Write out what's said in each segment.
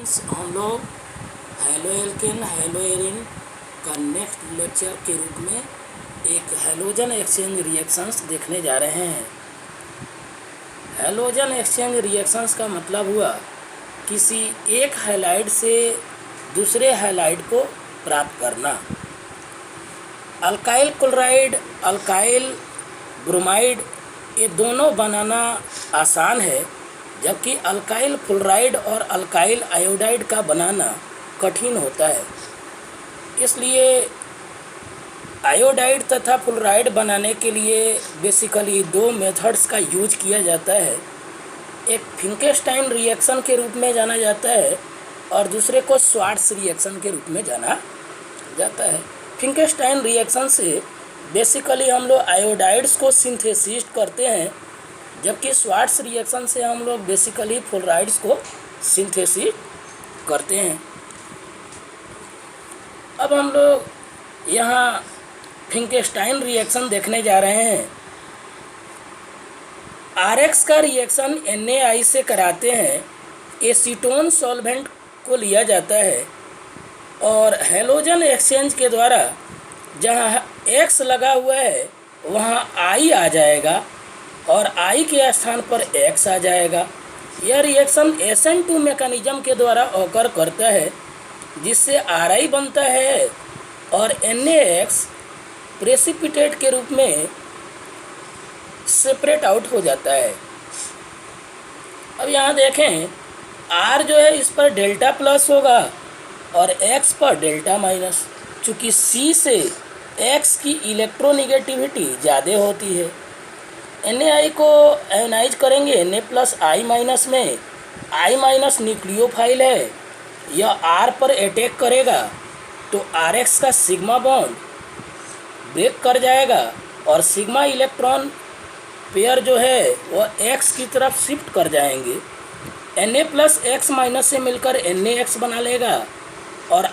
हम लोग halo alkane hello Erin का नेक्स्ट लेक्चर के रूप में एक हैलोजन एक्सचेंज रिएक्शंस देखने जा रहे हैं। हैलोजन एक्सचेंज रिएक्शंस का मतलब हुआ किसी एक हैलाइड से दूसरे हैलाइड को प्राप्त करना। अल्काइल क्लोराइड, अल्काइल ब्रोमाइड ये दोनों बनाना आसान है, जबकि अल्काइल फ्लोराइड और अल्काइल आयोडाइड का बनाना कठिन होता है। इसलिए आयोडाइड तथा फ्लोराइड बनाने के लिए बेसिकली दो मेथड्स का यूज किया जाता है। एक फिंकेस्टाइन रिएक्शन के रूप में जाना जाता है और दूसरे को स्वार्ट्स रिएक्शन के रूप में जाना जाता है। फिंकेस्टाइन रिएक्शन से बेसिकली हम लोग आयोडाइड्स को सिंथेसिस करते हैं, जबकि स्वार्ट्स रिएक्शन से हम लोग बेसिकली फ्लोराइड्स को सिंथेसिस करते हैं। अब हम लोग यहाँ फिंकेस्टाइन रिएक्शन देखने जा रहे हैं। RX का रिएक्शन NaI से कराते हैं, एसीटोन सॉल्वेंट को लिया जाता है और हैलोजन एक्सचेंज के द्वारा जहाँ X लगा हुआ है वहाँ I आ जाएगा और I के स्थान पर X आ जाएगा। यह रिएक्शन SN2 मैकेनिज्म के द्वारा ऑकर करता है, जिससे RI बनता है और NaX प्रेसिपिटेट के रूप में सेपरेट आउट हो जाता है। अब यहाँ देखें, R जो है इस पर डेल्टा प्लस होगा और X पर डेल्टा माइनस। चूँकि C से X की इलेक्ट्रोनिगेटिविटी ज़्यादा होती है। NaI को आयोनाइज करेंगे Na+I- में। I- न्यूक्लियोफाइल है, यह R पर अटैक करेगा तो RX का सिग्मा बॉन्ड ब्रेक कर जाएगा और सिग्मा इलेक्ट्रॉन पेयर जो है वह X की तरफ शिफ्ट कर जाएंगे। Na+X- से मिलकर NaX बना लेगा और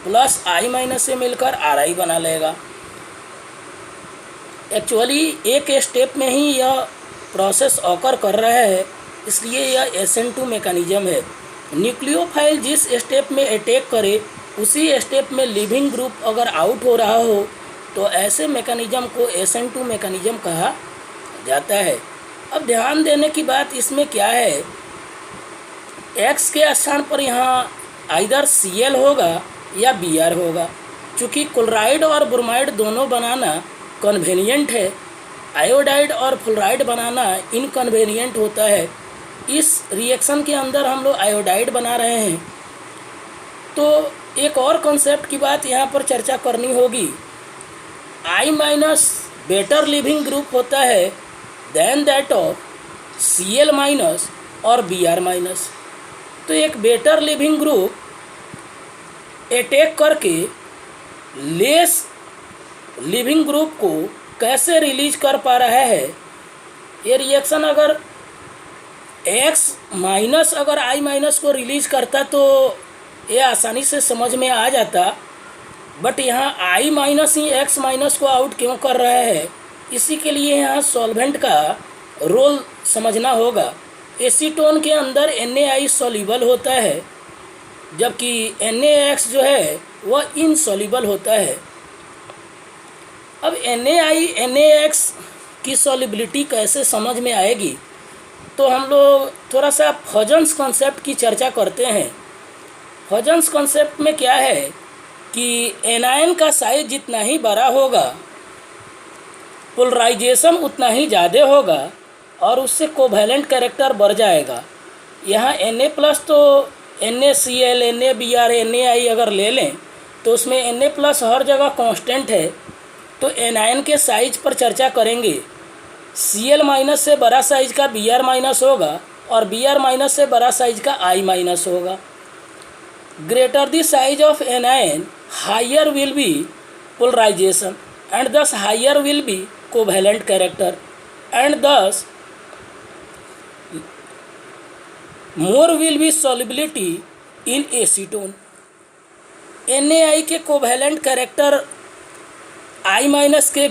R+I- से मिलकर RI बना लेगा। एक्चुअली एक स्टेप में ही यह प्रोसेस ऑकर कर रहा है, इसलिए यह SN2 मैकेनिज्म है। न्यूक्लियोफाइल जिस स्टेप में अटैक करे उसी स्टेप में लिविंग ग्रुप अगर आउट हो रहा हो तो ऐसे मैकेनिज्म को SN2 मैकेनिज्म कहा जाता है। अब ध्यान देने की बात इसमें क्या है, X के स्थान पर यहाँ आइदर Cl होगा या Br होगा। चूँकि क्लोराइड और ब्रोमाइड दोनों बनाना कन्वेनिएंट है, आयोडाइड और फ्लोराइड बनाना इनकन्वेनिएंट होता है। इस रिएक्शन के अंदर हम लोग आयोडाइड बना रहे हैं, तो एक और कॉन्सेप्ट की बात यहाँ पर चर्चा करनी होगी। I- बेटर लिविंग ग्रुप होता है देन दैट ऑफ Cl- और Br-। तो एक बेटर लिविंग ग्रुप अटैक करके लेस लिविंग ग्रुप को कैसे रिलीज कर पा रहा है। ये रिएक्शन अगर X- अगर I- को रिलीज करता तो ये आसानी से समझ में आ जाता, बट यहाँ I- ही X- को आउट क्यों कर रहा है, इसी के लिए यहाँ सॉल्वेंट का रोल समझना होगा। एसीटोन के अंदर NaI सॉल्युबल होता है, जबकि NaX जो है वह इनसॉल्युबल होता है। अब NaI NaX की सॉल्युबिलिटी कैसे समझ में आएगी, तो हम लोग थोड़ा सा फ्यूजन्स कॉन्सेप्ट की चर्चा करते हैं। फ्यूजन्स कॉन्सेप्ट में क्या है कि एनायन का साइज जितना ही बड़ा होगा पोलराइजेशन उतना ही ज़्यादा होगा और उससे कोवैलेंट कैरेक्टर बढ़ जाएगा। यहाँ Na+ तो NaCl, NaBr, NaI अगर ले लें तो उसमें Na+ हर जगह कांस्टेंट है। तो एनायन के साइज पर चर्चा करेंगे। Cl- से बड़ा साइज का Br- होगा और Br- से बड़ा साइज का I- होगा। Greater the size of anion higher will be polarisation and thus higher will be covalent character and thus more will be solubility in acetone. NaI के कोवैलेंट कैरेक्टर I- के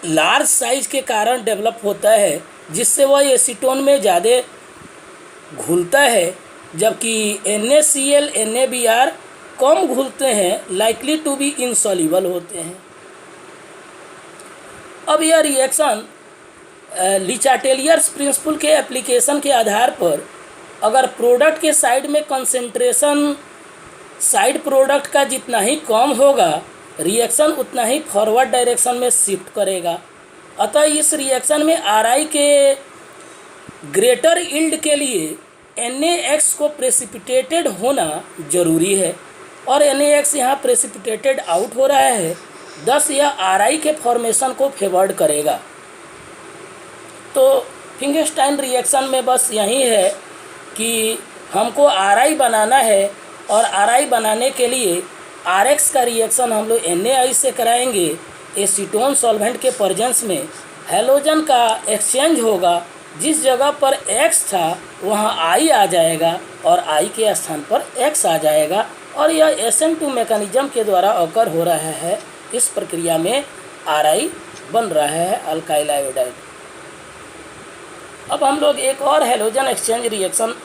large size के कारण develop होता है, जिससे वह acetone में ज़्यादा घुलता है जबकि NaCl NaBr कम घुलते हैं, लाइकली टू बी इनसॉल्युबल होते हैं। अब यह रिएक्शन ली चाटेलियर्स प्रिंसिपल के एप्लीकेशन के आधार पर अगर प्रोडक्ट के साइड में कंसेंट्रेशन साइड प्रोडक्ट का जितना ही कम होगा, रिएक्शन उतना ही फॉरवर्ड डायरेक्शन में शिफ्ट करेगा। अतः इस रिएक्शन में Ri के ग्रेटर यील्ड के लिए NaX को प्रेसिपिटेटेड होना जरूरी है और NaX यहाँ प्रेसिपिटेटेड आउट हो रहा है, thus यह Ri के फॉर्मेशन को फेवर्ड करेगा। तो फिंगरस्टाइन रिएक्शन में बस यही है कि हमको Ri बनाना है और Ri बनाने के लिए Rx का रिएक्शन हम लोग NaI से कराएंगे। एसीटोन सॉल्वेंट के प्रेजेंस में हैलोजन का एक्सचेंज होगा, जिस जगह पर X था वहाँ I आ जाएगा और I के स्थान पर X आ जाएगा और यह SN2 मैकेनिज्म के द्वारा ऑकर हो रहा है। इस प्रक्रिया में Ri बन रहा है अल्काइल आयोडाइड। अब हम लोग एक और हैलोजन एक्सचेंज रिएक्शन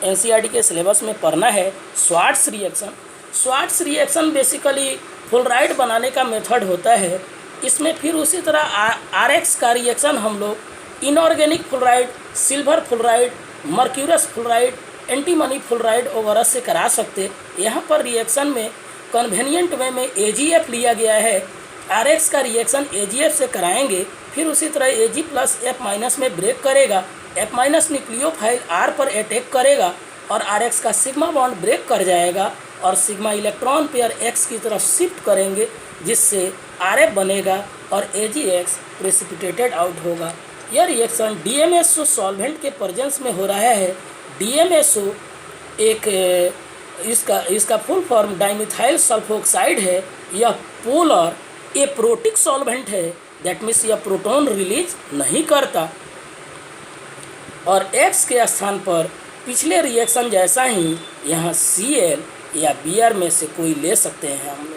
NCERT के सिलेबस में पढ़ना है, Swarts reaction. Swarts reaction basically fluoride बनाने का मेथड होता है। इसमें फिर उसी तरह Rx का रिएक्शन हम लोग inorganic fluoride, silver fluoride, mercurous fluoride, antimony fluoride वगैरह से करा सकते। यहाँ पर रिएक्शन में कन्वेनियंट वे में AgF लिया गया है। Rx का रिएक्शन AgF से कराएंगे, फिर उसी तरह Ag प्लस F- में ब्रेक करेगा, F- न्यूक्लियोफाइल R पर अटैक करेगा और Rx का सिग्मा बॉन्ड ब्रेक कर जाएगा और सिग्मा इलेक्ट्रॉन पेयर X की तरफ शिफ्ट करेंगे, जिससे Rf बनेगा और AgX प्रेसिपिटेटेड आउट होगा। यह रिएक्शन DMSO सॉल्वेंट के प्रेजेंस में हो रहा है। DMSO एक इसका फुल फॉर्म डाइमिथाइल सल्फोक्साइड है। यह पोलर एप्रोटिक सॉल्वेंट है, दैट मीन्स यह प्रोटॉन रिलीज नहीं करता और X के स्थान पर पिछले रिएक्शन जैसा ही यहाँ Cl या Br में से कोई ले सकते हैं हम लोग।